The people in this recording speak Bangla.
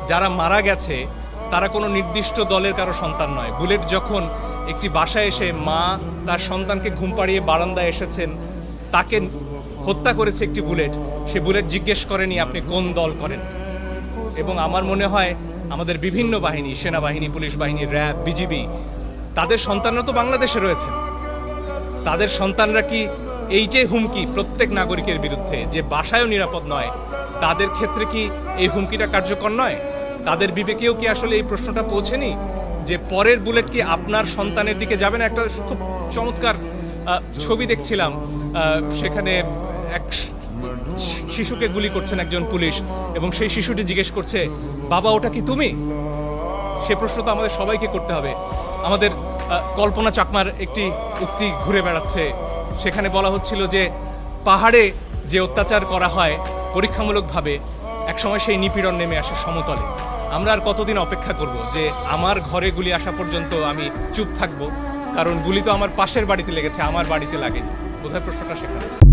যারা মারা গেছে তারা কোনো নির্দিষ্ট দলের কারো সন্তান নয়। বুলেট যখন একটি বাসায় এসে মা তার সন্তানকে ঘুম পাড়িয়ে বারান্দায় এসেছেন, তাকে হত্যা করেছে একটি বুলেট, সে বুলেট জিজ্ঞেস করেনি আপনি কোন দল করেন। এবং আমার মনে হয় আমাদের বিভিন্ন বাহিনী, সেনাবাহিনী, পুলিশ বাহিনী, র্যাব, বিজিবি, তাদের সন্তানরা তো বাংলাদেশে রয়েছেন। তাদের সন্তানরা কি এই যে হুমকি প্রত্যেক নাগরিকের বিরুদ্ধে, যে বাসায়ও নিরাপদ নয়, তাদের ক্ষেত্রে কি এই হুমকিটা কার্যকর নয়? তাদের বিবেকেও কি আসলে এই প্রশ্নটা পৌঁছেনি যে পরের বুলেট কি আপনার সন্তানের দিকে যাবে না? একটা খুব চমৎকার ছবি দেখছিলাম, সেখানে এক শিশুকে গুলি করছেন একজন পুলিশ এবং সেই শিশুটি জিজ্ঞেস করছে, বাবা ওটা কি তুমি? সে প্রশ্ন তো আমাদের সবাইকে করতে হবে। আমাদের কল্পনা চাকমার একটি উক্তি ঘুরে বেড়াচ্ছে, সেখানে বলা হচ্ছিল যে পাহাড়ে যে অত্যাচার করা হয় পরীক্ষামূলকভাবে, একসময় সেই নিপীড়ন নেমে আসে সমতলে। আমরা আর কতদিন অপেক্ষা করব যে আমার ঘরে গুলি আসা পর্যন্ত আমি চুপ থাকব? কারণ গুলি তো আমার পাশের বাড়িতে লেগেছে, আমার বাড়িতে লাগেনি। বোধহয় প্রশ্নটা সেখানে।